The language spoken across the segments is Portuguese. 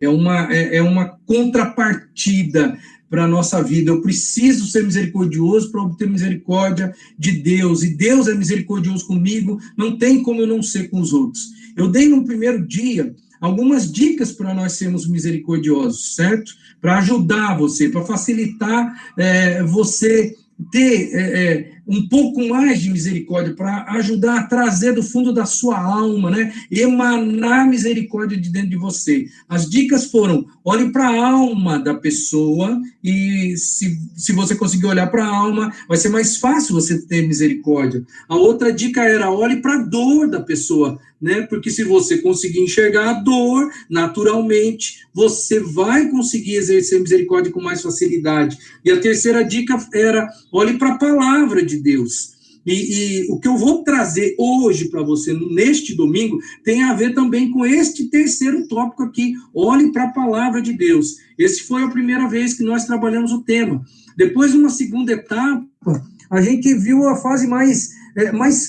é uma contrapartida para a nossa vida. Eu preciso ser misericordioso para obter misericórdia de Deus, e Deus é misericordioso comigo, não tem como eu não ser com os outros. Eu dei no primeiro dia algumas dicas para nós sermos misericordiosos, certo? Para ajudar você, para facilitar você ter um pouco mais de misericórdia, para ajudar a trazer do fundo da sua alma, né? Emanar misericórdia de dentro de você. As dicas foram: olhe para a alma da pessoa, e se você conseguir olhar para a alma, vai ser mais fácil você ter misericórdia. A outra dica era: olhe para a dor da pessoa, né? Porque se você conseguir enxergar a dor, naturalmente, você vai conseguir exercer misericórdia com mais facilidade. E a terceira dica era: olhe para a palavra de Deus. E o que eu vou trazer hoje para você, neste domingo, tem a ver também com este terceiro tópico aqui: olhe para a palavra de Deus. Esse foi a primeira vez que nós trabalhamos o tema. Depois, numa segunda etapa, a gente viu a fase mais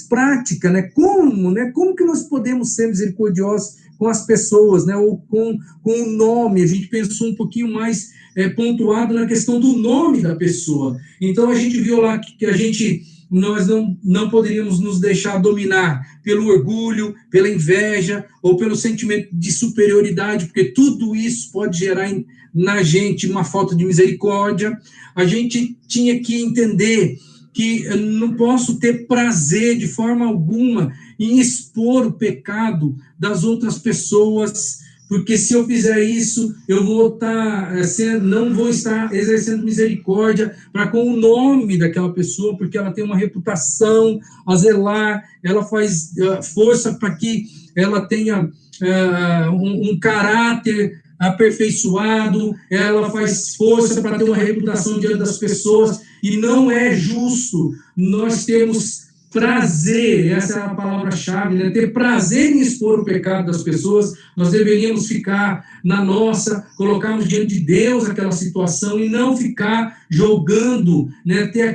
prática, né? Como que nós podemos ser misericordiosos com as pessoas, né? Ou com o nome. A gente pensou um pouquinho mais pontuado na questão do nome da pessoa. Então, a gente viu lá que nós não poderíamos nos deixar dominar pelo orgulho, pela inveja ou pelo sentimento de superioridade, porque tudo isso pode gerar na gente uma falta de misericórdia. A gente tinha que entender que eu não posso ter prazer de forma alguma em expor o pecado das outras pessoas, porque se eu fizer isso, eu não vou estar exercendo misericórdia para com o nome daquela pessoa, porque ela tem uma reputação a zelar, ela faz força para que ela tenha um caráter aperfeiçoado, ela faz força para ter uma reputação diante das pessoas, e não é justo nós termos prazer, essa é a palavra-chave, né? Ter prazer em expor o pecado das pessoas. Nós deveríamos ficar na nossa, colocarmos diante de Deus aquela situação e não ficar jogando, né? Ter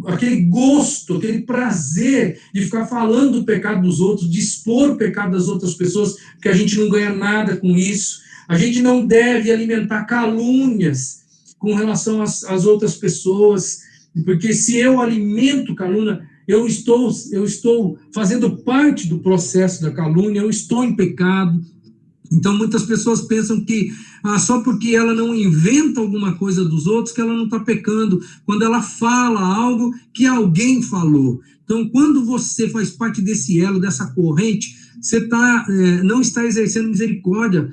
aquele gosto, aquele prazer de ficar falando do pecado dos outros, de expor o pecado das outras pessoas, porque a gente não ganha nada com isso. A gente não deve alimentar calúnias com relação às outras pessoas, porque se eu alimento calúnia, eu estou fazendo parte do processo da calúnia, eu estou em pecado. Então, muitas pessoas pensam que só porque ela não inventa alguma coisa dos outros, que ela não está pecando, quando ela fala algo que alguém falou. Então, quando você faz parte desse elo, dessa corrente, você não está exercendo misericórdia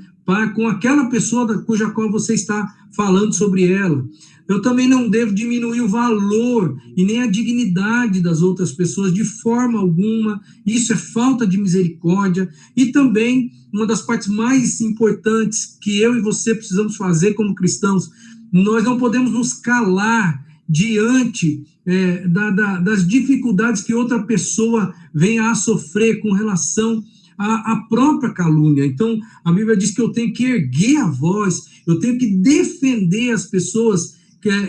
com aquela pessoa cuja qual você está falando sobre ela. Eu também não devo diminuir o valor e nem a dignidade das outras pessoas de forma alguma. Isso é falta de misericórdia. E também, uma das partes mais importantes que eu e você precisamos fazer como cristãos, nós não podemos nos calar diante das dificuldades que outra pessoa venha a sofrer com relação à própria calúnia. Então, a Bíblia diz que eu tenho que erguer a voz, eu tenho que defender as pessoas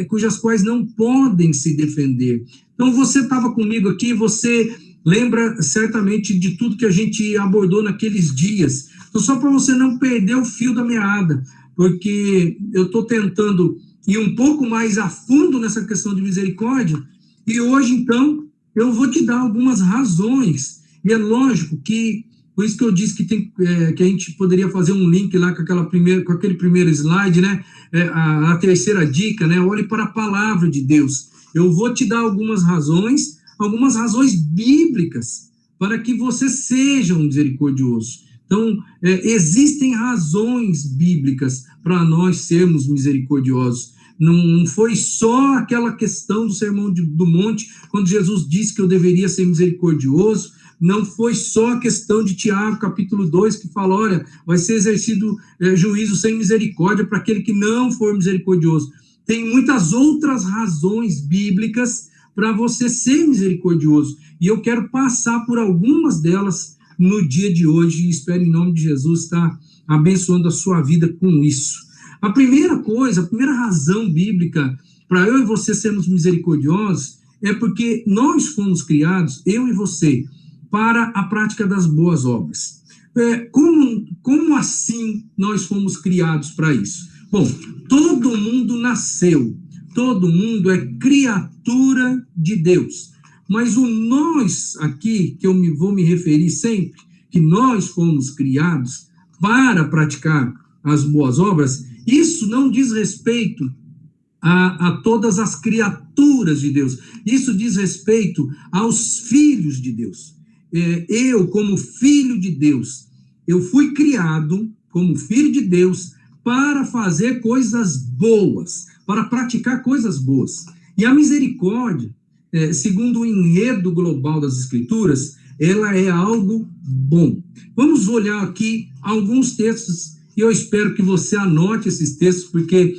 cujas quais não podem se defender. Então, você estava comigo aqui, você lembra certamente de tudo que a gente abordou naqueles dias. Então, só para você não perder o fio da meada, porque eu estou tentando ir um pouco mais a fundo nessa questão de misericórdia, e hoje, então, eu vou te dar algumas razões. E é lógico que, por isso que eu disse que a gente poderia fazer um link lá com aquele primeiro slide, né? A terceira dica, né? Olhe para a palavra de Deus. Eu vou te dar algumas razões bíblicas para que você seja um misericordioso. Então, existem razões bíblicas para nós sermos misericordiosos. Não foi só aquela questão do Sermão do Monte, quando Jesus disse que eu deveria ser misericordioso. Não foi só a questão de Tiago, capítulo 2, que fala, olha, vai ser exercido juízo sem misericórdia para aquele que não for misericordioso. Tem muitas outras razões bíblicas para você ser misericordioso. E eu quero passar por algumas delas no dia de hoje, e espero em nome de Jesus estar abençoando a sua vida com isso. A primeira razão bíblica para eu e você sermos misericordiosos é porque nós fomos criados, eu e você, para a prática das boas obras. Como assim nós fomos criados para isso? Bom, todo mundo nasceu, todo mundo é criatura de Deus. Mas o nós aqui, que vou me referir sempre, que nós fomos criados para praticar as boas obras, isso não diz respeito a todas as criaturas de Deus. Isso diz respeito aos filhos de Deus. Eu, como filho de Deus, eu fui criado como filho de Deus para fazer coisas boas, para praticar coisas boas. E a misericórdia, segundo o enredo global das Escrituras, ela é algo bom. Vamos olhar aqui alguns textos, e eu espero que você anote esses textos, porque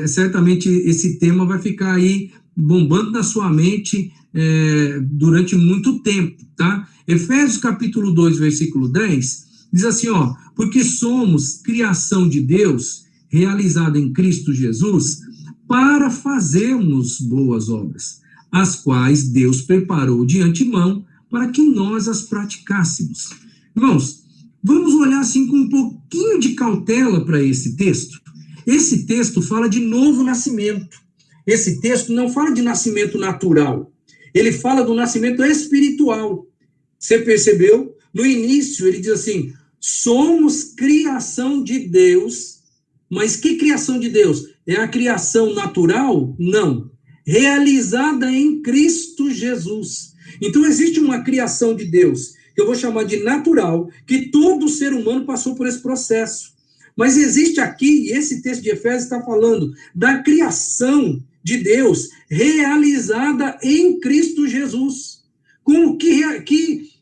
certamente esse tema vai ficar aí bombando na sua mente durante muito tempo, tá? Efésios capítulo 2, versículo 10, diz assim, ó, porque somos criação de Deus, realizada em Cristo Jesus, para fazermos boas obras, as quais Deus preparou de antemão para que nós as praticássemos. Irmãos, vamos olhar assim com um pouquinho de cautela para esse texto. Esse texto fala de novo nascimento. Esse texto não fala de nascimento natural. Ele fala do nascimento espiritual. Você percebeu? No início, ele diz assim, somos criação de Deus. Mas que criação de Deus? É a criação natural? Não. Realizada em Cristo Jesus. Então, existe uma criação de Deus, que eu vou chamar de natural, que todo ser humano passou por esse processo. Mas existe aqui, e esse texto de Efésios está falando, da criação de Deus realizada em Cristo Jesus.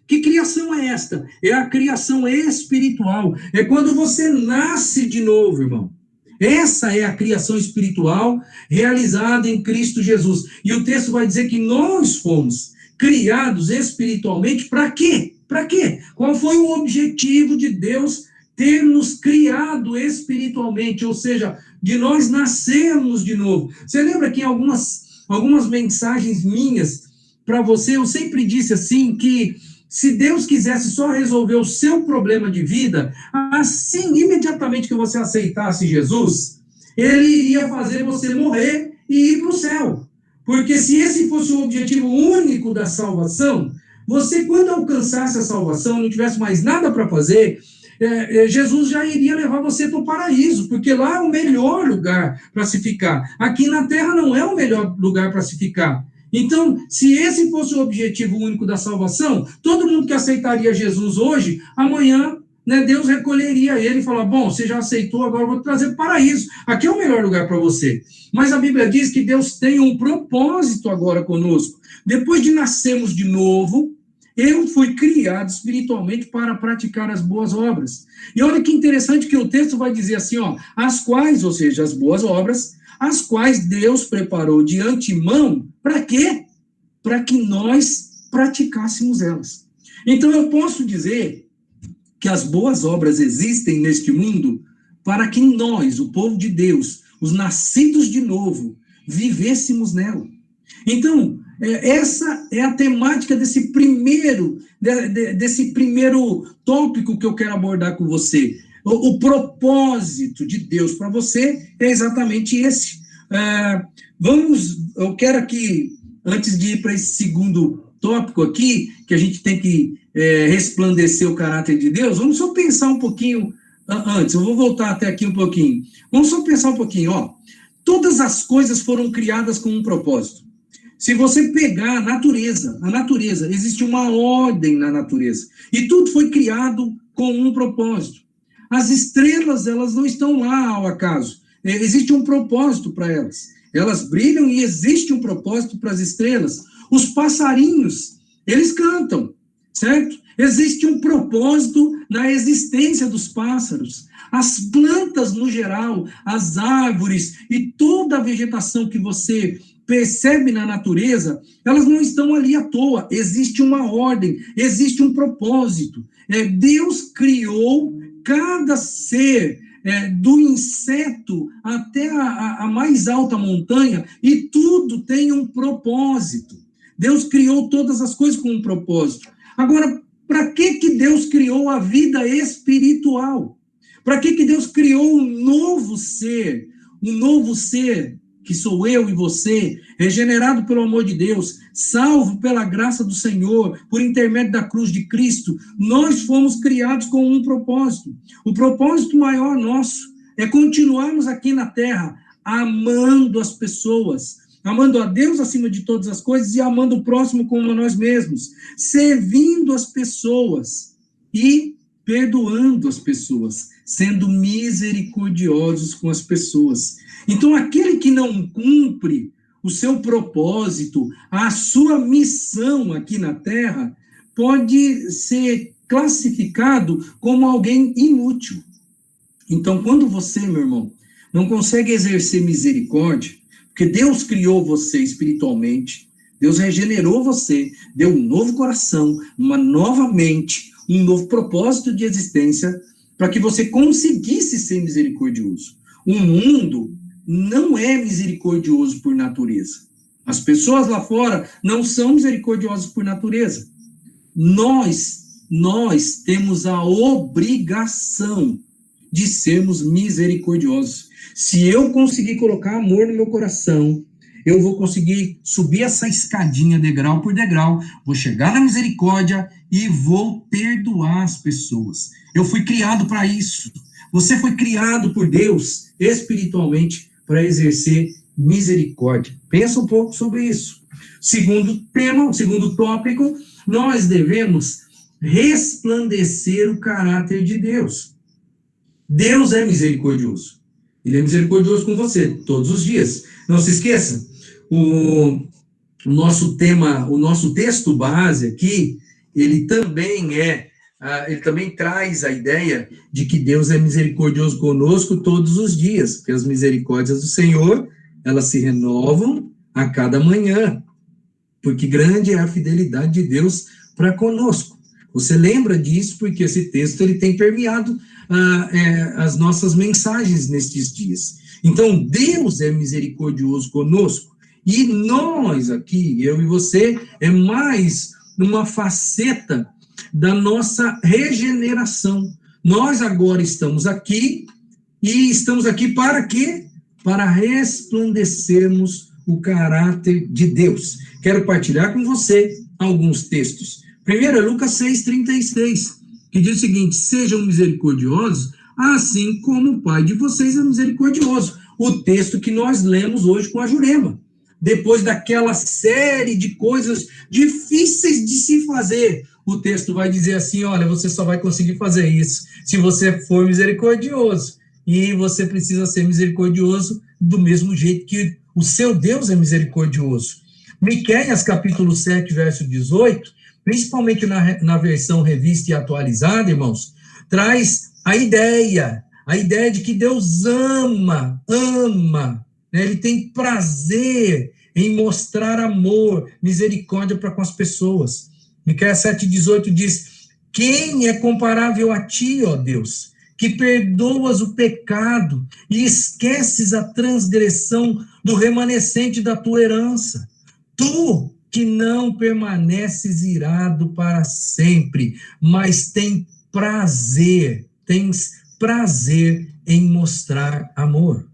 Que criação é esta? É a criação espiritual. É quando você nasce de novo, irmão. Essa é a criação espiritual realizada em Cristo Jesus. E o texto vai dizer que nós fomos criados espiritualmente para quê? Para quê? Qual foi o objetivo de Deus ter nos criado espiritualmente? Ou seja, de nós nascermos de novo. Você lembra que em algumas mensagens minhas para você, eu sempre disse assim que se Deus quisesse só resolver o seu problema de vida, assim, imediatamente que você aceitasse Jesus, ele iria fazer você morrer e ir para o céu. Porque se esse fosse o objetivo único da salvação, você, quando alcançasse a salvação, não tivesse mais nada para fazer, Jesus já iria levar você para o paraíso, porque lá é o melhor lugar para se ficar. Aqui na terra não é o melhor lugar para se ficar. Então, se esse fosse o objetivo único da salvação, todo mundo que aceitaria Jesus hoje, amanhã, né, Deus recolheria ele e falaria, bom, você já aceitou, agora eu vou trazer para o paraíso. Aqui é o melhor lugar para você. Mas a Bíblia diz que Deus tem um propósito agora conosco. Depois de nascermos de novo, eu fui criado espiritualmente para praticar as boas obras. E olha que interessante que o texto vai dizer assim, ó, as quais, ou seja, as boas obras, as quais Deus preparou de antemão, para quê? Para que nós praticássemos elas. Então, eu posso dizer que as boas obras existem neste mundo para que nós, o povo de Deus, os nascidos de novo, vivêssemos nela. Então, essa é a temática desse primeiro tópico que eu quero abordar com você. O propósito de Deus para você é exatamente esse. Eu quero aqui, antes de ir para esse segundo tópico aqui, que a gente tem que resplandecer o caráter de Deus, vamos só pensar um pouquinho antes, eu vou voltar até aqui um pouquinho. Vamos só pensar um pouquinho, ó. Todas as coisas foram criadas com um propósito. Se você pegar a natureza, existe uma ordem na natureza. E tudo foi criado com um propósito. As estrelas, elas não estão lá ao acaso. Existe um propósito para elas. Elas brilham e existe um propósito para as estrelas. Os passarinhos, eles cantam, certo? Existe um propósito na existência dos pássaros. As plantas, no geral, as árvores e toda a vegetação que você percebe na natureza, elas não estão ali à toa. Existe uma ordem, existe um propósito. Deus criou cada ser, do inseto até a mais alta montanha, e tudo tem um propósito. Deus criou todas as coisas com um propósito. Agora, Para que Deus criou a vida espiritual? Para que Deus criou um novo ser? Um novo ser que sou eu e você, regenerado pelo amor de Deus, salvo pela graça do Senhor, por intermédio da cruz de Cristo. Nós fomos criados com um propósito. O propósito maior nosso é continuarmos aqui na terra, amando as pessoas, amando a Deus acima de todas as coisas e amando o próximo como a nós mesmos, servindo as pessoas e perdoando as pessoas, sendo misericordiosos com as pessoas. Então, aquele que não cumpre o seu propósito, a sua missão aqui na Terra, pode ser classificado como alguém inútil. Então, quando você, meu irmão, não consegue exercer misericórdia, porque Deus criou você espiritualmente, Deus regenerou você, deu um novo coração, uma nova mente, um novo propósito de existência, para que você conseguisse ser misericordioso. O mundo não é misericordioso por natureza. As pessoas lá fora não são misericordiosas por natureza. Nós temos a obrigação de sermos misericordiosos. Se eu conseguir colocar amor no meu coração, eu vou conseguir subir essa escadinha degrau por degrau, vou chegar na misericórdia e vou perdoar as pessoas. Eu fui criado para isso. Você foi criado por Deus espiritualmente para exercer misericórdia. Pensa um pouco sobre isso. Segundo tema, segundo tópico, nós devemos resplandecer o caráter de Deus. Deus é misericordioso. Ele é misericordioso com você todos os dias. Não se esqueça, o nosso tema, o nosso texto base aqui, ele também traz a ideia de que Deus é misericordioso conosco todos os dias, porque as misericórdias do Senhor, elas se renovam a cada manhã, porque grande é a fidelidade de Deus para conosco. Você lembra disso porque esse texto ele tem permeado as nossas mensagens nestes dias. Então, Deus é misericordioso conosco, e nós aqui, eu e você, é mais uma faceta da nossa regeneração. Nós agora estamos aqui, e estamos aqui para quê? Para resplandecermos o caráter de Deus. Quero partilhar com você alguns textos. Primeiro é Lucas 6,36, que diz o seguinte: sejam misericordiosos, assim como o Pai de vocês é misericordioso. O texto que nós lemos hoje com a Jurema. Depois daquela série de coisas difíceis de se fazer, o texto vai dizer assim: olha, você só vai conseguir fazer isso se você for misericordioso. E você precisa ser misericordioso do mesmo jeito que o seu Deus é misericordioso. Miqueias, capítulo 7, verso 18, principalmente na versão revista e atualizada, irmãos, traz a ideia de que Deus ama, né? Ele tem prazer em mostrar amor, misericórdia para com as pessoas. Miqueias 7,18 diz: quem é comparável a ti, ó Deus, que perdoas o pecado e esqueces a transgressão do remanescente da tua herança? Tu que não permaneces irado para sempre, mas tens prazer em mostrar amor.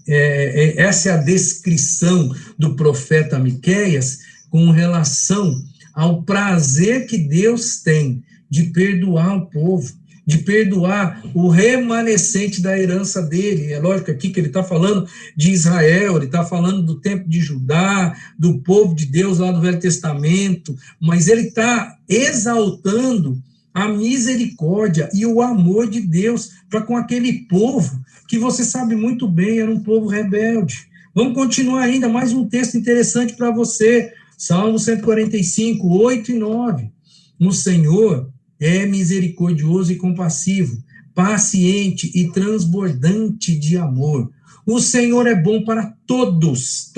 Essa é a descrição do profeta Miqueias com relação ao prazer que Deus tem de perdoar o povo, de perdoar o remanescente da herança dele. É lógico aqui que ele está falando de Israel, ele está falando do tempo de Judá, do povo de Deus lá do Velho Testamento, mas ele está exaltando a misericórdia e o amor de Deus para com aquele povo que você sabe muito bem, era um povo rebelde. Vamos continuar ainda, mais um texto interessante para você, Salmo 145, 8 e 9. O Senhor é misericordioso e compassivo, paciente e transbordante de amor. O Senhor é bom para todos.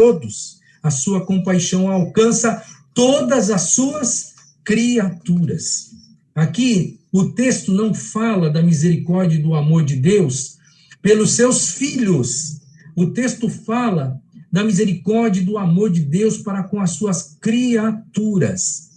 A sua compaixão alcança todas as suas criaturas. Aqui, o texto não fala da misericórdia e do amor de Deus pelos seus filhos. O texto fala da misericórdia e do amor de Deus para com as suas criaturas.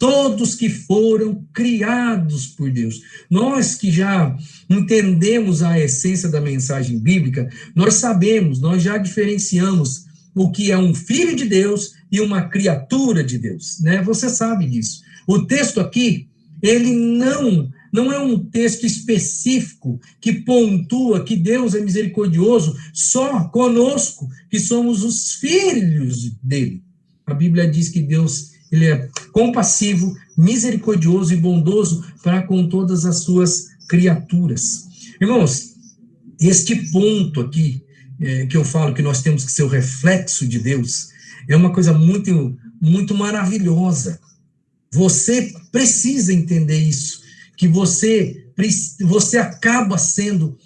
todos que foram criados por Deus. Nós que já entendemos a essência da mensagem bíblica, nós sabemos, nós já diferenciamos o que é um filho de Deus e uma criatura de Deus, né? Você sabe disso. O texto aqui, ele não é um texto específico que pontua que Deus é misericordioso só conosco, que somos os filhos dele. A Bíblia diz que Deus, ele é compassivo, misericordioso e bondoso para com todas as suas criaturas. Irmãos, este ponto aqui, que eu falo que nós temos que ser o reflexo de Deus, é uma coisa muito, muito maravilhosa. Você precisa entender isso, que você acaba sendo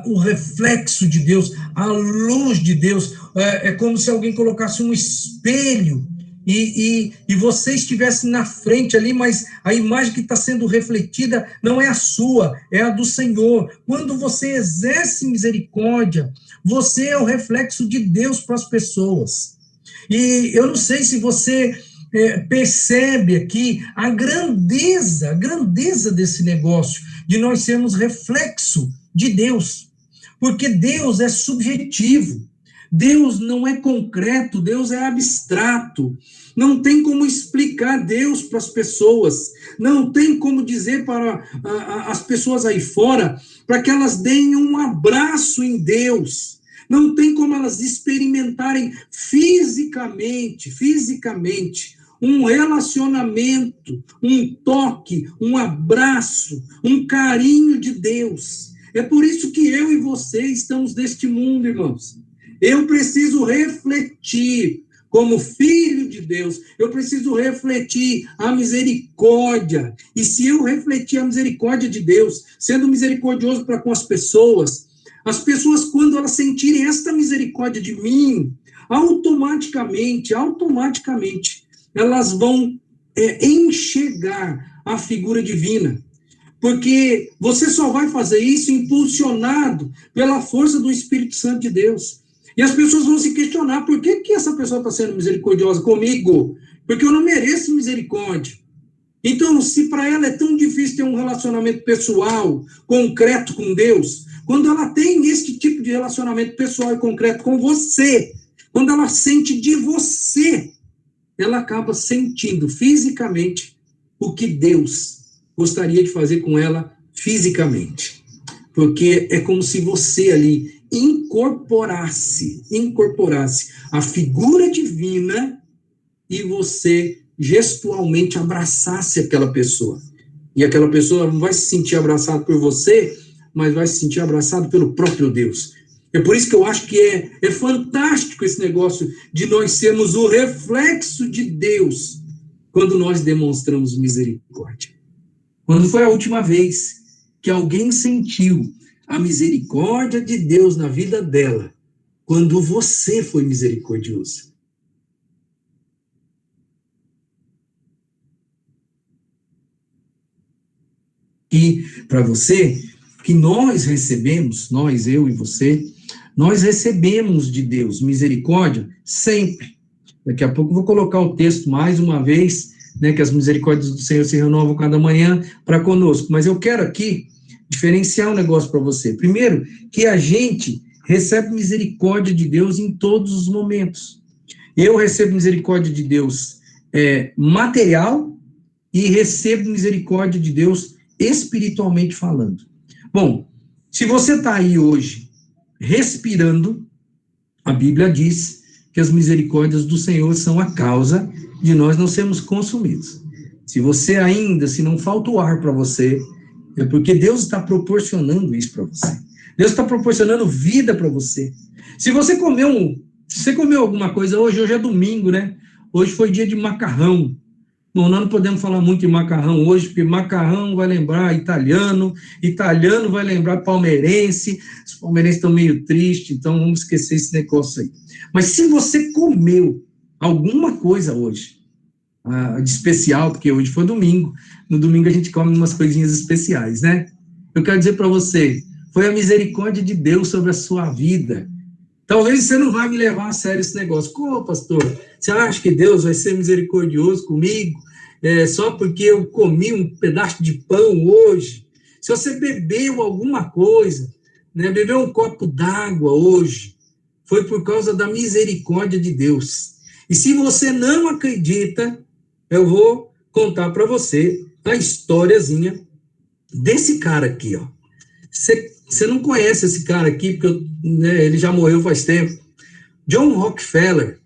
o reflexo de Deus, a luz de Deus. É como se alguém colocasse um espelho e você estivesse na frente ali, mas a imagem que está sendo refletida não é a sua, é a do Senhor. Quando você exerce misericórdia, você é o reflexo de Deus para as pessoas. E eu não sei se você percebe aqui a grandeza desse negócio, de nós sermos reflexo de Deus, porque Deus é subjetivo, Deus não é concreto, Deus é abstrato, não tem como explicar Deus para as pessoas, não tem como dizer para as pessoas aí fora, para que elas deem um abraço em Deus, não tem como elas experimentarem fisicamente, um relacionamento, um toque, um abraço, um carinho de Deus. É por isso que eu e você estamos neste mundo, irmãos. Eu preciso refletir como filho de Deus, eu preciso refletir a misericórdia. E se eu refletir a misericórdia de Deus, sendo misericordioso para com as pessoas, quando elas sentirem esta misericórdia de mim, automaticamente, elas vão enxergar a figura divina. Porque você só vai fazer isso impulsionado pela força do Espírito Santo de Deus. E as pessoas vão se questionar, por que essa pessoa está sendo misericordiosa comigo? Porque eu não mereço misericórdia. Então, se para ela é tão difícil ter um relacionamento pessoal, concreto com Deus, quando ela tem esse tipo de relacionamento pessoal e concreto com você, quando ela sente de você, ela acaba sentindo fisicamente o que Deus gostaria de fazer com ela fisicamente. Porque é como se você ali incorporasse a figura divina e você gestualmente abraçasse aquela pessoa. E aquela pessoa não vai se sentir abraçada por você, mas vai se sentir abraçada pelo próprio Deus. É por isso que eu acho que é fantástico esse negócio de nós sermos o reflexo de Deus quando nós demonstramos misericórdia. Quando foi a última vez que alguém sentiu a misericórdia de Deus na vida dela, quando você foi misericordioso? E para você, que nós recebemos, eu e você, nós recebemos de Deus misericórdia sempre. Daqui a pouco eu vou colocar o texto mais uma vez, né, que as misericórdias do Senhor se renovam cada manhã para conosco. Mas eu quero aqui diferenciar um negócio para você. Primeiro, que a gente recebe misericórdia de Deus em todos os momentos. Eu recebo misericórdia de Deus material e recebo misericórdia de Deus espiritualmente falando. Bom, se você está aí hoje respirando, a Bíblia diz que as misericórdias do Senhor são a causa de nós não sermos consumidos. Se não falta o ar para você, é porque Deus está proporcionando isso para você. Deus está proporcionando vida para você. Se você comeu alguma coisa hoje é domingo, né? Hoje foi dia de macarrão. Nós não podemos falar muito de macarrão hoje, porque macarrão vai lembrar italiano vai lembrar palmeirense, os palmeirenses estão meio tristes, então vamos esquecer esse negócio aí. Mas se você comeu alguma coisa hoje, de especial, porque hoje foi domingo, no domingo a gente come umas coisinhas especiais, né? Eu quero dizer para você, foi a misericórdia de Deus sobre a sua vida. Talvez você não vai me levar a sério esse negócio. Pô, pastor, você acha que Deus vai ser misericordioso comigo? só porque eu comi um pedaço de pão hoje, se você bebeu alguma coisa, né, bebeu um copo d'água hoje, foi por causa da misericórdia de Deus. E se você não acredita, eu vou contar para você a historiazinha desse cara aqui, ó. Você não conhece esse cara aqui, porque ele já morreu faz tempo. John Rockefeller.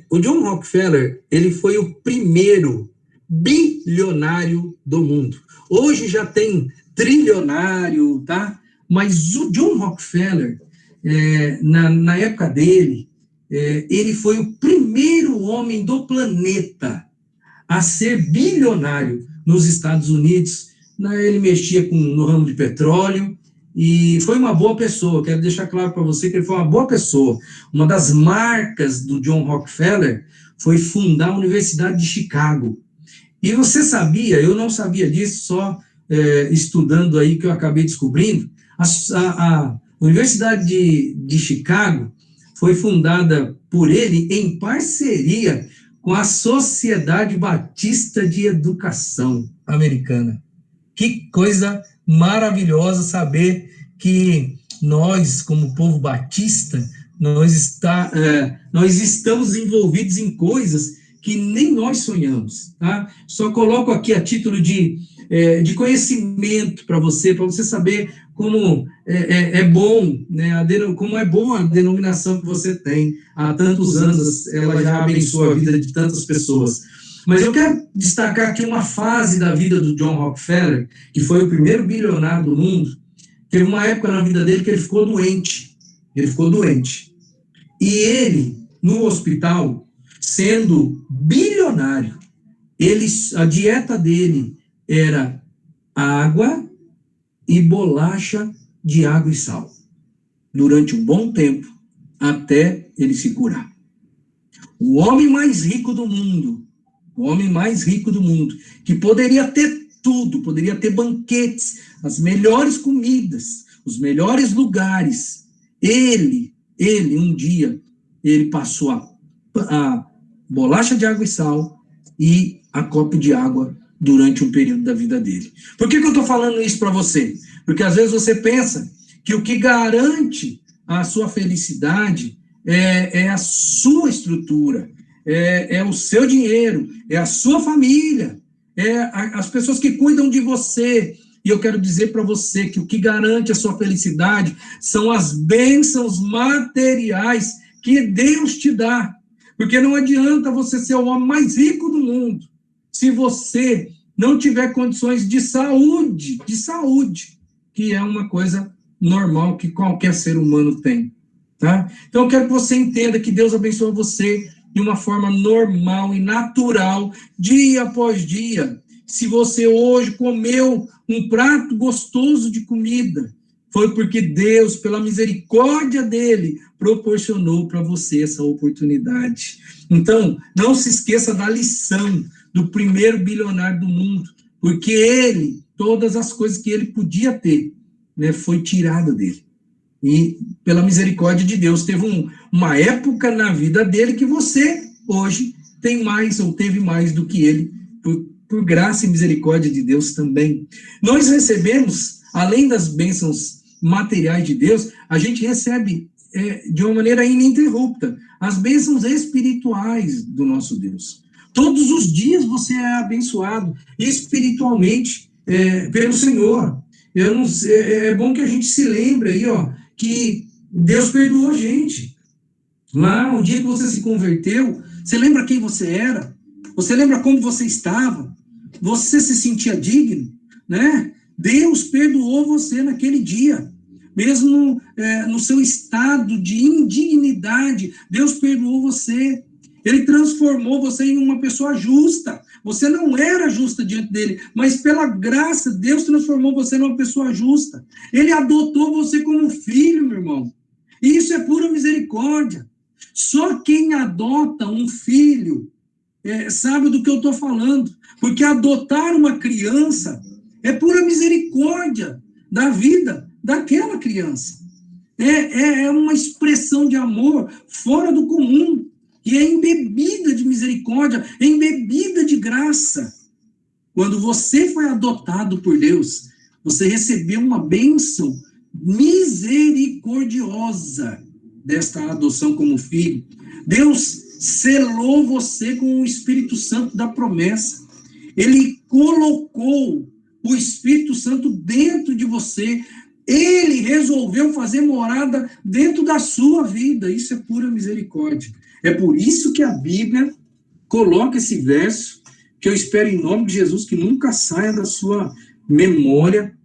O John Rockefeller, ele foi o primeiro bilionário do mundo. Hoje já tem trilionário, tá? Mas o John Rockefeller, na época dele, ele foi o primeiro homem do planeta a ser bilionário nos Estados Unidos. Ele mexia no ramo de petróleo e foi uma boa pessoa. Quero deixar claro para você que ele foi uma boa pessoa. Uma das marcas do John Rockefeller foi fundar a Universidade de Chicago. E você sabia, eu não sabia disso, só estudando aí que eu acabei descobrindo, a Universidade de Chicago foi fundada por ele em parceria com a Sociedade Batista de Educação Americana. Que coisa maravilhosa saber que nós, como povo batista, nós estamos envolvidos em coisas que nem nós sonhamos, tá? Só coloco aqui a título de conhecimento para você saber como é bom, né? Como é bom a denominação que você tem. Há tantos anos, ela já abençoa a vida de tantas pessoas. Mas eu quero destacar aqui uma fase da vida do John Rockefeller, que foi o primeiro bilionário do mundo. Teve uma época na vida dele que ele ficou doente. E ele, no hospital, sendo bilionário, a dieta dele era água e bolacha de água e sal, durante um bom tempo, até ele se curar. O homem mais rico do mundo, que poderia ter tudo, poderia ter banquetes, as melhores comidas, os melhores lugares, ele um dia, ele passou a bolacha de água e sal e a copo de água durante um período da vida dele. Por que eu estou falando isso para você? Porque às vezes você pensa que o que garante a sua felicidade é a sua estrutura, é o seu dinheiro, é a sua família, as pessoas que cuidam de você. E eu quero dizer para você que o que garante a sua felicidade são as bênçãos materiais que Deus te dá. Porque não adianta você ser o homem mais rico do mundo se você não tiver condições de saúde, que é uma coisa normal que qualquer ser humano tem. Tá? Então, eu quero que você entenda que Deus abençoa você de uma forma normal e natural, dia após dia. Se você hoje comeu um prato gostoso de comida, foi porque Deus, pela misericórdia dele, proporcionou para você essa oportunidade. Então, não se esqueça da lição do primeiro bilionário do mundo, porque ele, todas as coisas que ele podia ter, né, foi tirado dele. E, pela misericórdia de Deus, teve uma época na vida dele que você, hoje, tem mais ou teve mais do que ele, por graça e misericórdia de Deus também. Nós recebemos, além das bênçãos materiais de Deus, a gente recebe de uma maneira ininterrupta as bênçãos espirituais do nosso Deus. Todos os dias você é abençoado espiritualmente pelo Senhor. É bom que a gente se lembre aí, ó, que Deus perdoou a gente. Lá, no dia que você se converteu, você lembra quem você era? Você lembra como você estava? Você se sentia digno, né? Deus perdoou você naquele dia. Mesmo no seu estado de indignidade, Deus perdoou você. Ele transformou você em uma pessoa justa. Você não era justa diante dele, mas pela graça, Deus transformou você numa pessoa justa. Ele adotou você como filho, meu irmão. E isso é pura misericórdia. Só quem adota um filho sabe do que eu estou falando. Porque adotar uma criança é pura misericórdia da vida daquela criança. É uma expressão de amor fora do comum. que é embebida de misericórdia, embebida de graça. Quando você foi adotado por Deus, você recebeu uma bênção misericordiosa desta adoção como filho. Deus selou você com o Espírito Santo da promessa. Ele colocou o Espírito Santo dentro de você. Ele resolveu fazer morada dentro da sua vida. Isso é pura misericórdia. É por isso que a Bíblia coloca esse verso, que eu espero em nome de Jesus que nunca saia da sua memória,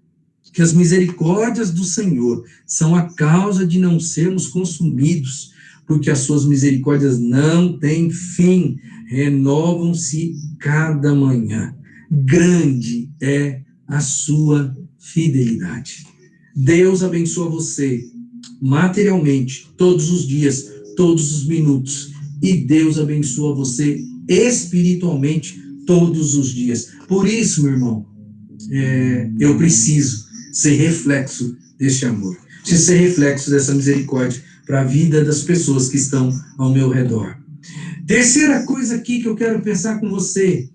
que as misericórdias do Senhor são a causa de não sermos consumidos, porque as suas misericórdias não têm fim, renovam-se cada manhã. Grande é a sua fidelidade. Deus abençoa você materialmente, todos os dias, todos os minutos, e Deus abençoa você espiritualmente todos os dias. Por isso, meu irmão, eu preciso ser reflexo deste amor, preciso ser reflexo dessa misericórdia para a vida das pessoas que estão ao meu redor. Terceira coisa aqui que eu quero pensar com você,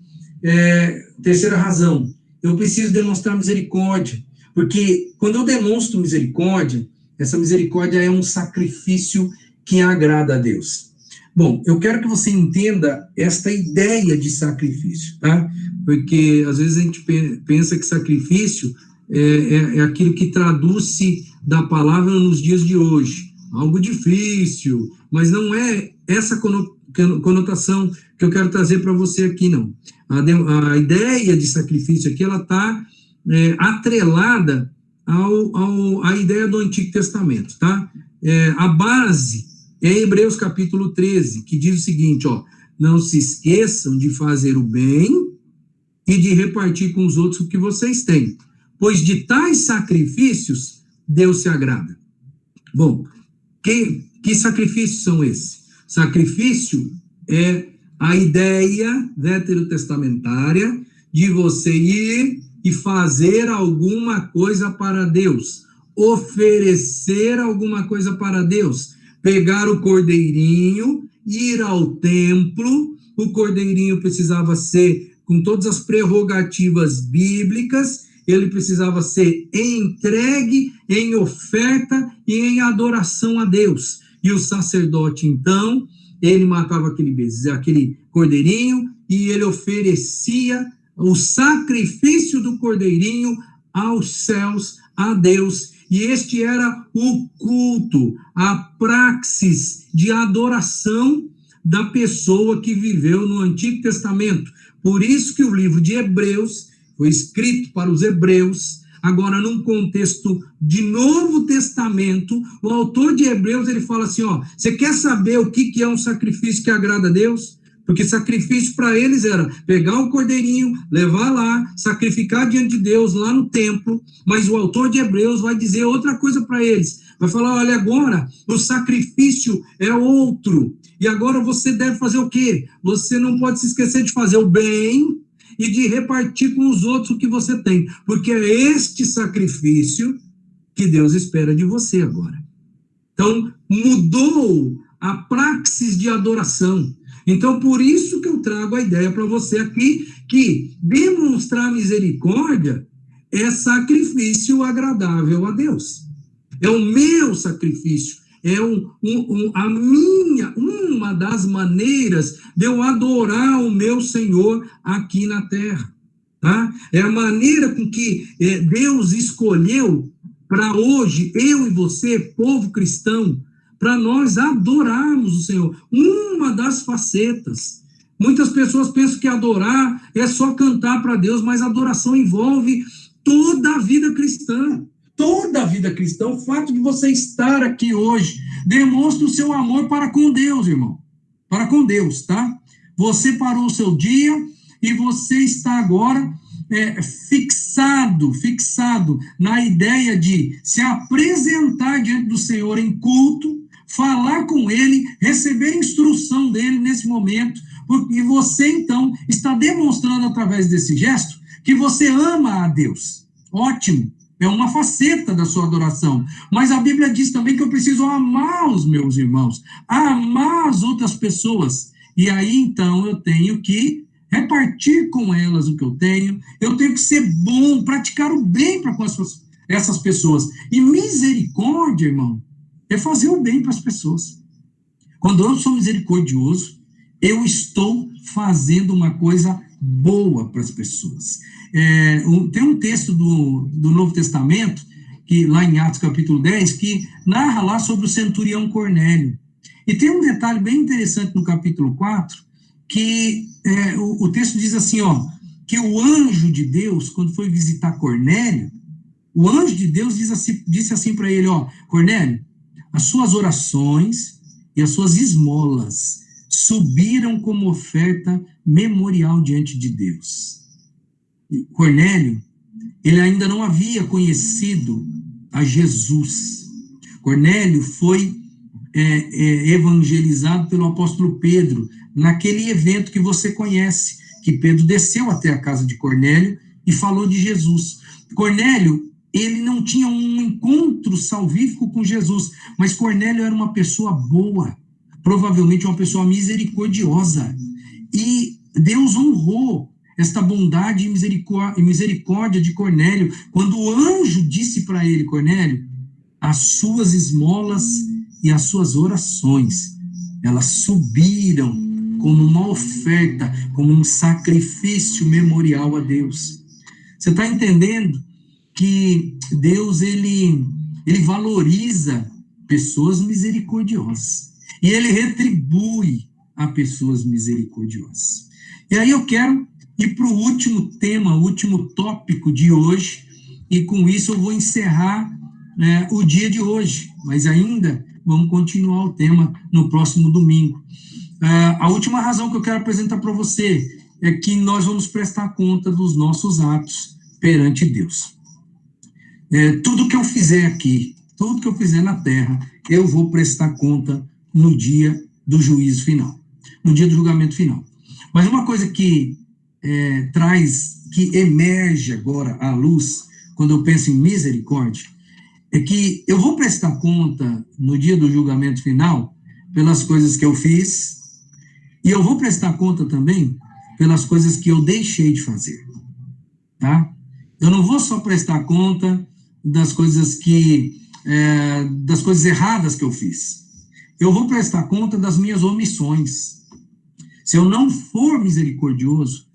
terceira razão, eu preciso demonstrar misericórdia, porque quando eu demonstro misericórdia, essa misericórdia é um sacrifício que agrada a Deus. Bom, eu quero que você entenda esta ideia de sacrifício, tá? Porque às vezes a gente pensa que sacrifício é aquilo que traduz-se da palavra nos dias de hoje. Algo difícil, mas não é essa conotação que eu quero trazer para você aqui, não. A ideia de sacrifício aqui, ela está atrelada à ideia do Antigo Testamento, tá? A base é Hebreus capítulo 13, que diz o seguinte, ó, não se esqueçam de fazer o bem e de repartir com os outros o que vocês têm, pois de tais sacrifícios Deus se agrada. Bom, que sacrifícios são esses? Sacrifício é a ideia veterotestamentária de você ir e fazer alguma coisa para Deus, oferecer alguma coisa para Deus, pegar o cordeirinho, ir ao templo, o cordeirinho precisava ser com todas as prerrogativas bíblicas, ele precisava ser entregue em oferta e em adoração a Deus. E o sacerdote, então, ele matava aquele cordeirinho e ele oferecia o sacrifício do cordeirinho aos céus, a Deus. E este era o culto, a praxis de adoração da pessoa que viveu no Antigo Testamento. Por isso que o livro de Hebreus foi escrito para os hebreus. Agora, num contexto de Novo Testamento, o autor de Hebreus, ele fala assim, ó, você quer saber o que é um sacrifício que agrada a Deus? Porque sacrifício para eles era pegar o cordeirinho, levar lá, sacrificar diante de Deus, lá no templo, mas o autor de Hebreus vai dizer outra coisa para eles. Vai falar, olha, agora o sacrifício é outro, e agora você deve fazer o quê? Você não pode se esquecer de fazer o bem e de repartir com os outros o que você tem, porque é este sacrifício que Deus espera de você agora. Então, mudou a praxis de adoração. Então, por isso que eu trago a ideia para você aqui, que demonstrar misericórdia é sacrifício agradável a Deus. É o meu sacrifício, é uma das maneiras de eu adorar o meu Senhor aqui na terra. Tá? É a maneira com que Deus escolheu para hoje, eu e você, povo cristão, para nós adorarmos o Senhor. Uma das facetas. Muitas pessoas pensam que adorar é só cantar para Deus, mas adoração envolve toda a vida cristã. Toda a vida cristã. O fato de você estar aqui hoje demonstra o seu amor para com Deus, irmão. Para com Deus, tá? Você parou o seu dia e você está agora fixado na ideia de se apresentar diante do Senhor em culto, falar com Ele, receber instrução dEle nesse momento, e você, então, está demonstrando através desse gesto que você ama a Deus. Ótimo. É uma faceta da sua adoração. Mas a Bíblia diz também que eu preciso amar os meus irmãos, amar as outras pessoas. E aí, então, eu tenho que repartir com elas o que eu tenho que ser bom, praticar o bem para com essas pessoas. E misericórdia, irmão, é fazer o bem para as pessoas. Quando eu sou misericordioso, eu estou fazendo uma coisa boa para as pessoas. Tem um texto do Novo Testamento, que lá em Atos capítulo 10, que narra lá sobre o centurião Cornélio. E tem um detalhe bem interessante no capítulo 4, que o texto diz assim, que o anjo de Deus, quando foi visitar Cornélio, o anjo de Deus disse assim para ele, Cornélio, as suas orações e as suas esmolas subiram como oferta memorial diante de Deus. Cornélio, ele ainda não havia conhecido a Jesus. Cornélio foi evangelizado pelo apóstolo Pedro, naquele evento que você conhece, que Pedro desceu até a casa de Cornélio e falou de Jesus. Cornélio, ele não tinha um encontro salvífico com Jesus, mas Cornélio era uma pessoa boa, provavelmente uma pessoa misericordiosa, e Deus honrou esta bondade e misericórdia de Cornélio, quando o anjo disse para ele, Cornélio, as suas esmolas e as suas orações, elas subiram como uma oferta, como um sacrifício memorial a Deus. Você está entendendo que Deus, ele valoriza pessoas misericordiosas, e ele retribui a pessoas misericordiosas. E aí eu quero ir para o último tema, o último tópico de hoje, e com isso eu vou encerrar o dia de hoje, mas ainda vamos continuar o tema no próximo domingo. A última razão que eu quero apresentar para você é que nós vamos prestar conta dos nossos atos perante Deus. Tudo que eu fizer aqui, tudo que eu fizer na terra, eu vou prestar conta no dia do juízo final, no dia do julgamento final. Mas uma coisa que que emerge agora à luz, quando eu penso em misericórdia, é que eu vou prestar conta no dia do julgamento final pelas coisas que eu fiz, e eu vou prestar conta também pelas coisas que eu deixei de fazer, tá? Eu não vou só prestar conta das coisas erradas que eu fiz. Eu vou prestar conta das minhas omissões. Se eu não for misericordioso,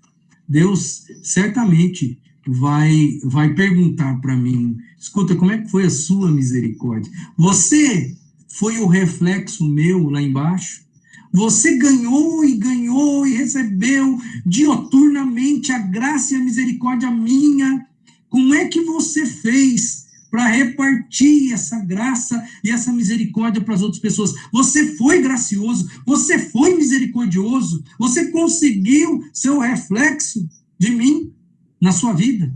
Deus certamente vai perguntar para mim, escuta, como é que foi a sua misericórdia? Você foi o reflexo meu lá embaixo? Você ganhou e recebeu dioturnamente a graça e a misericórdia minha? Como é que você fez para repartir essa graça e essa misericórdia para as outras pessoas? Você foi gracioso? Você foi misericordioso? Você conseguiu ser o reflexo de mim na sua vida?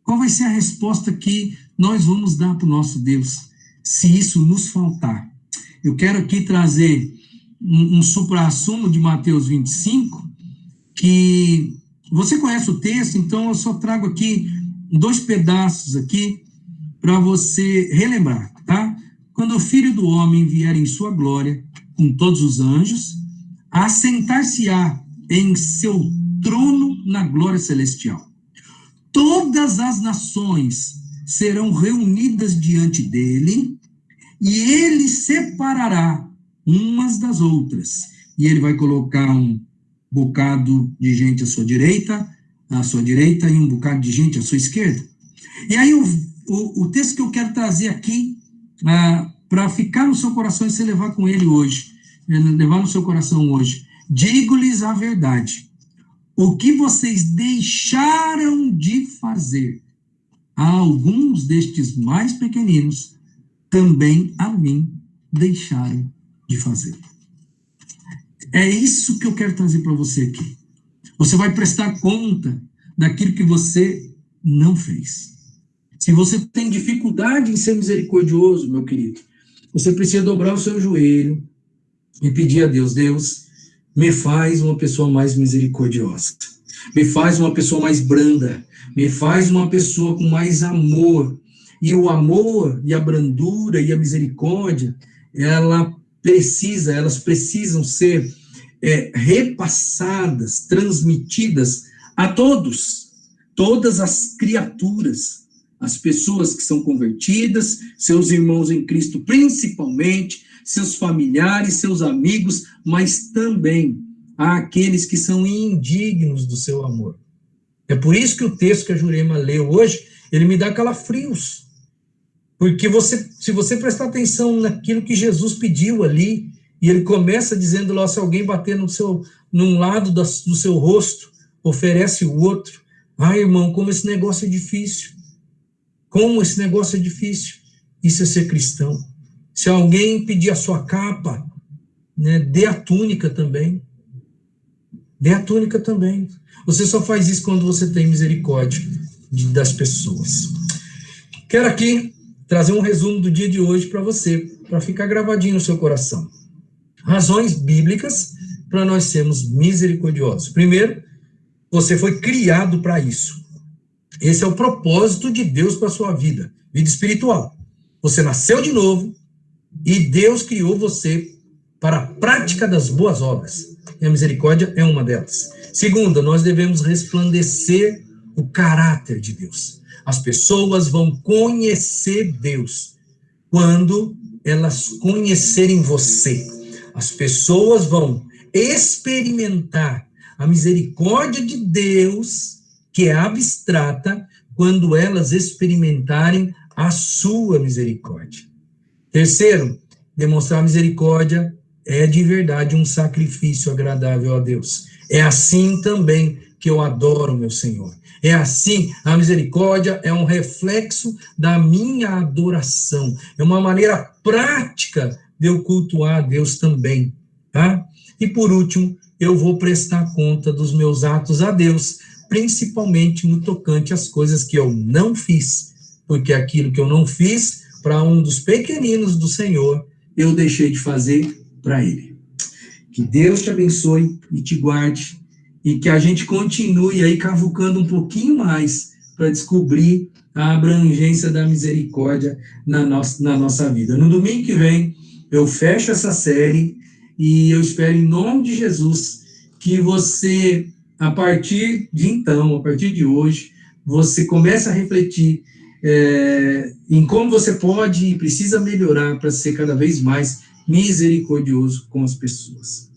Qual vai ser a resposta que nós vamos dar para o nosso Deus, se isso nos faltar? Eu quero aqui trazer um supra-assumo de Mateus 25, que você conhece o texto, então eu só trago aqui 2 pedaços aqui para você relembrar, tá? Quando o Filho do Homem vier em sua glória, com todos os anjos, assentar-se-á em seu trono na glória celestial. Todas as nações serão reunidas diante dele, e ele separará umas das outras, e ele vai colocar um bocado de gente à sua direita, e um bocado de gente à sua esquerda. E aí o texto que eu quero trazer aqui, para ficar no seu coração e você levar com ele hoje, levar no seu coração hoje, digo-lhes a verdade, o que vocês deixaram de fazer a alguns destes mais pequeninos, também a mim deixaram de fazer. É isso que eu quero trazer para você aqui. Você vai prestar conta daquilo que você não fez. Se você tem dificuldade em ser misericordioso, meu querido, você precisa dobrar o seu joelho e pedir a Deus, Deus, me faz uma pessoa mais misericordiosa, me faz uma pessoa mais branda, me faz uma pessoa com mais amor, E o amor, e a brandura, e a misericórdia, elas precisam ser repassadas, transmitidas a todos, todas as criaturas, as pessoas que são convertidas, seus irmãos em Cristo principalmente, seus familiares, seus amigos, mas também àqueles que são indignos do seu amor. É por isso que o texto que a Jurema leu hoje, ele me dá calafrios. Porque se você prestar atenção naquilo que Jesus pediu ali, e ele começa dizendo lá, se alguém bater num lado do seu rosto, oferece o outro. Ai, irmão, como esse negócio é difícil. Como esse negócio é difícil. Isso é ser cristão. Se alguém pedir a sua capa, né, dê a túnica também. Dê a túnica também. Você só faz isso quando você tem misericórdia das pessoas. Quero aqui trazer um resumo do dia de hoje para você, para ficar gravadinho no seu coração. Razões bíblicas para nós sermos misericordiosos. Primeiro, você foi criado para isso. Esse é o propósito de Deus para a sua vida espiritual. Você nasceu de novo e Deus criou você para a prática das boas obras. E a misericórdia é uma delas. Segunda, nós devemos resplandecer o caráter de Deus. As pessoas vão conhecer Deus quando elas conhecerem você. As pessoas vão experimentar a misericórdia de Deus, que é abstrata, quando elas experimentarem a sua misericórdia. Terceiro, demonstrar misericórdia é de verdade um sacrifício agradável a Deus. É assim também que eu adoro meu Senhor. É assim, a misericórdia é um reflexo da minha adoração. É uma maneira prática de eu cultuar a Deus também, tá? E por último, eu vou prestar conta dos meus atos a Deus, principalmente no tocante às coisas que eu não fiz, porque aquilo que eu não fiz para um dos pequeninos do Senhor, eu deixei de fazer para ele. Que Deus te abençoe e te guarde, e que a gente continue aí cavucando um pouquinho mais para descobrir a abrangência da misericórdia na nossa vida. No domingo que vem, eu fecho essa série e eu espero, em nome de Jesus, que você, a partir de hoje, você comece a refletir em como você pode e precisa melhorar para ser cada vez mais misericordioso com as pessoas.